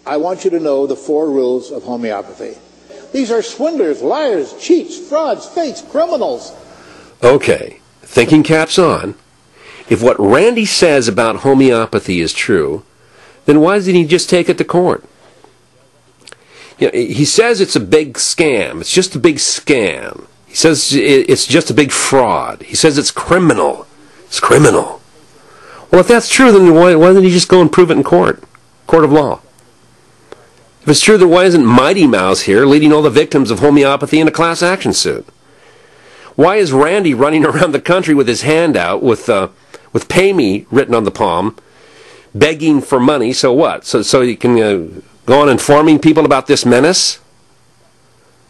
I want you to know the 4 rules of homeopathy. These are swindlers, liars, cheats, frauds, fakes, criminals. Okay, thinking caps on. If what Randi says about homeopathy is true, then why doesn't he just take it to court? You know, he says it's a big scam. It's just a big scam. He says it's just a big fraud. He says it's criminal. It's criminal. Well, if that's true, then why doesn't he just go and prove it in court of law? If it's true, then why isn't Mighty Mouse here leading all the victims of homeopathy in a class action suit? Why is Randi running around the country with his hand out with "Pay Me" written on the palm, begging for money? So what? So you can go on informing people about this menace,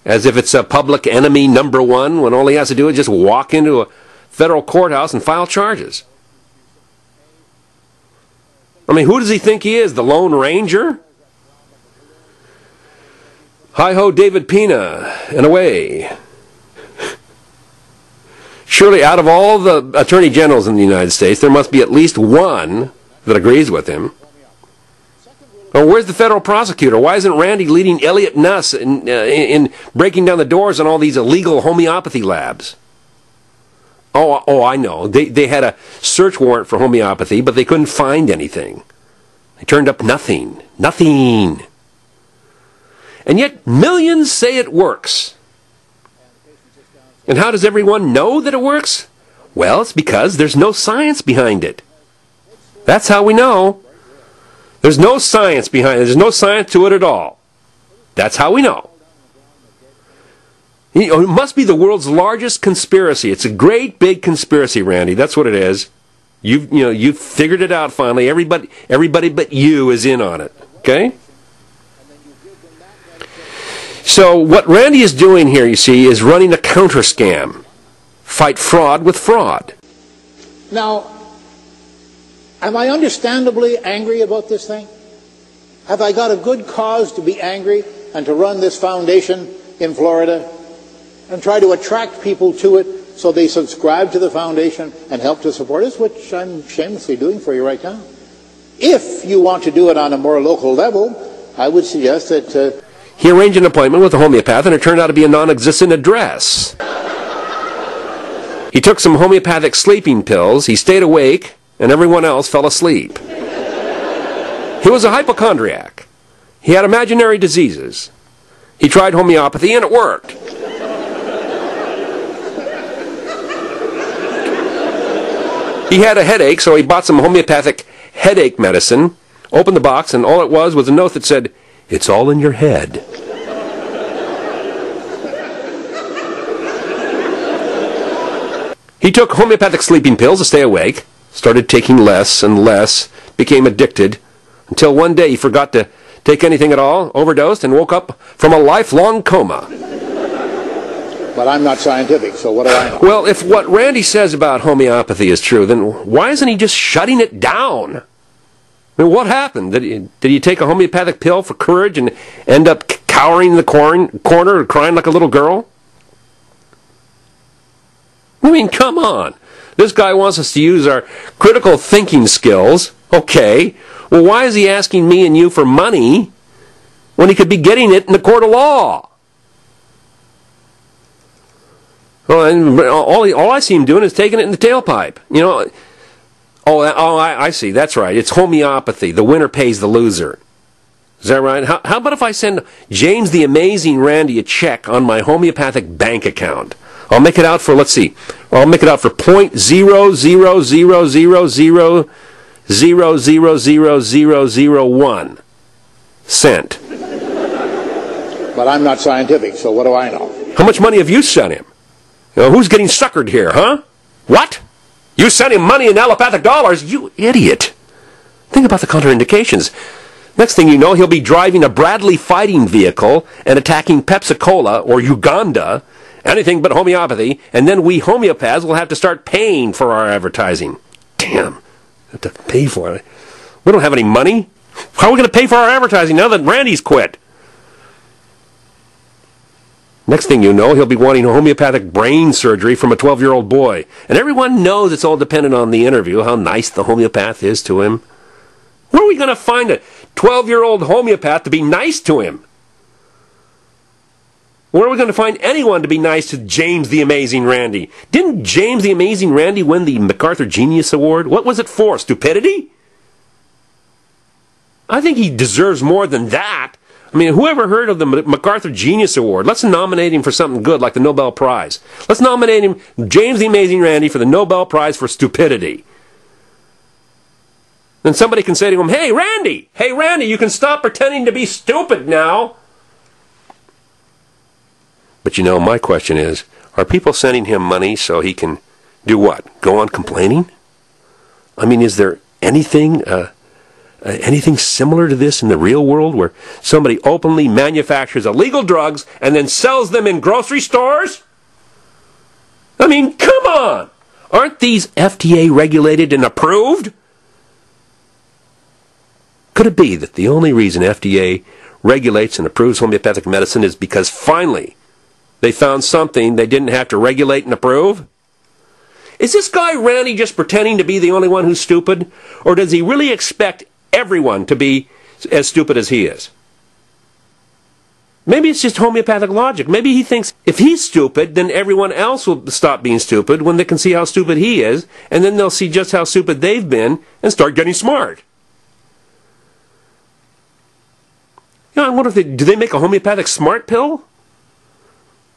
as if it's a public enemy #1, when all he has to do is just walk into a federal courthouse and file charges. I mean, who does he think he is? The Lone Ranger? Hi-ho, David Pina, and away. Surely out of all the attorney generals in the United States, there must be at least one that agrees with him. Or where's the federal prosecutor? Why isn't Randi leading Elliot Nuss in breaking down the doors on all these illegal homeopathy labs? Oh, I know. They had a search warrant for homeopathy, but they couldn't find anything. They turned up nothing. Nothing. And yet millions say it works. And how does everyone know that it works? Well, it's because there's no science behind it. That's how we know. There's no science behind it. There's no science to it at all. That's how we know. You know, it must be the world's largest conspiracy. It's a great big conspiracy, Randi. That's what it is. You've figured it out finally. Everybody but you is in on it. Okay? So what Randi is doing here, you see, is running a counter scam. Fight fraud with fraud. Now, am I understandably angry about this thing? Have I got a good cause to be angry and to run this foundation in Florida and try to attract people to it so they subscribe to the foundation and help to support us, which I'm shamelessly doing for you right now? If you want to do it on a more local level, I would suggest that... He arranged an appointment with a homeopath, and it turned out to be a non-existent address. He took some homeopathic sleeping pills, he stayed awake, and everyone else fell asleep. He was a hypochondriac. He had imaginary diseases. He tried homeopathy, and it worked. He had a headache, so he bought some homeopathic headache medicine, opened the box, and all it was a note that said, "It's all in your head." He took homeopathic sleeping pills to stay awake, started taking less and less, became addicted, until one day he forgot to take anything at all, overdosed, and woke up from a lifelong coma. But I'm not scientific, so what do I know? Well, if what Randi says about homeopathy is true, then why isn't he just shutting it down? I mean, what happened? Did he take a homeopathic pill for courage and end up cowering in the corner or crying like a little girl? I mean, come on. This guy wants us to use our critical thinking skills. Okay. Well, why is he asking me and you for money when he could be getting it in the court of law? Well, and all I see him doing is taking it in the tailpipe. You know. I see. That's right. It's homeopathy. The winner pays the loser. Is that right? How about if I send James the Amazing Randi a check on my homeopathic bank account? I'll make it out for, let's see, I'll make it out for .0000000000001 cent. But I'm not scientific, so what do I know? How much money have you sent him? You know, who's getting suckered here, huh? What? You sent him money in allopathic dollars? You idiot. Think about the contraindications. Next thing you know, he'll be driving a Bradley fighting vehicle and attacking Pepsi-Cola or Uganda, anything but homeopathy, and then we homeopaths will have to start paying for our advertising. Damn. We have to pay for it. We don't have any money. How are we going to pay for our advertising now that Randi's quit? Next thing you know, he'll be wanting homeopathic brain surgery from a 12-year-old boy. And everyone knows it's all dependent on the interview, how nice the homeopath is to him. Where are we going to find 12-year-old homeopath to be nice to him? Where are we going to find anyone to be nice to James the Amazing Randi? Didn't James the Amazing Randi win the MacArthur Genius Award? What was it for? Stupidity? I think he deserves more than that. I mean, whoever heard of the MacArthur Genius Award? Let's nominate him for something good, like the Nobel Prize. Let's nominate him, James the Amazing Randi, for the Nobel Prize for stupidity. Then somebody can say to him, hey, Randi, you can stop pretending to be stupid now. But you know, my question is, are people sending him money so he can do what? Go on complaining? I mean, is there anything similar to this in the real world, where somebody openly manufactures illegal drugs and then sells them in grocery stores? I mean, come on! Aren't these FDA regulated and approved? Could it be that the only reason FDA regulates and approves homeopathic medicine is because finally they found something they didn't have to regulate and approve? Is this guy Randi just pretending to be the only one who's stupid? Or does he really expect everyone to be as stupid as he is? Maybe it's just homeopathic logic. Maybe he thinks if he's stupid, then everyone else will stop being stupid when they can see how stupid he is, and then they'll see just how stupid they've been and start getting smart. You know, I wonder do they make a homeopathic smart pill?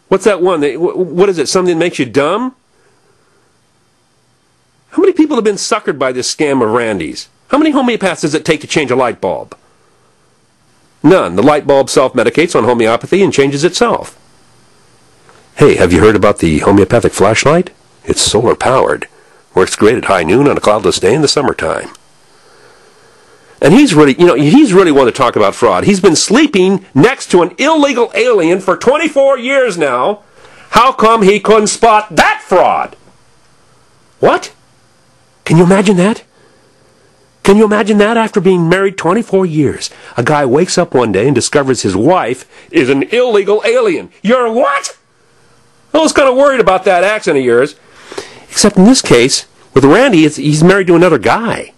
What's that one? What is it? Something that makes you dumb? How many people have been suckered by this scam of Randi's? How many homeopaths does it take to change a light bulb? None. The light bulb self-medicates on homeopathy and changes itself. Hey, have you heard about the homeopathic flashlight? It's solar-powered. Works great at high noon on a cloudless day in the summertime. And he's really one to talk about fraud. He's been sleeping next to an illegal alien for 24 years now. How come he couldn't spot that fraud? What? Can you imagine that? Can you imagine that after being married 24 years? A guy wakes up one day and discovers his wife is an illegal alien. You're what? I was kind of worried about that accent of yours. Except in this case, with Randi, he's married to another guy.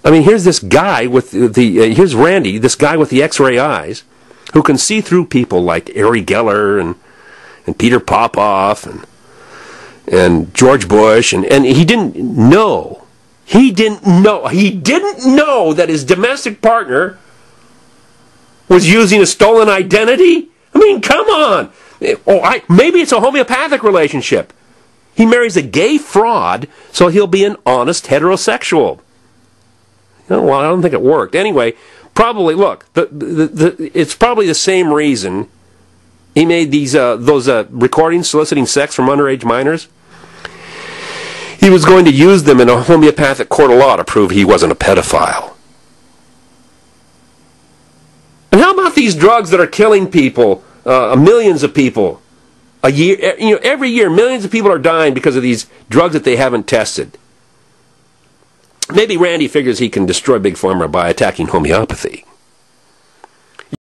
I mean, here's this guy with here's Randi, this guy with the X-ray eyes, who can see through people like Uri Geller and Peter Popoff and George Bush, and he didn't know that his domestic partner was using a stolen identity. I mean, come on. Maybe it's a homeopathic relationship. He marries a gay fraud, so he'll be an honest heterosexual. Well, I don't think it worked. Anyway, probably, look, it's probably the same reason he made those recordings soliciting sex from underage minors. He was going to use them in a homeopathic court of law to prove he wasn't a pedophile. And how about these drugs that are killing people, millions of people a year? You know, every year, millions of people are dying because of these drugs that they haven't tested. Maybe Randi figures he can destroy Big Pharma by attacking homeopathy.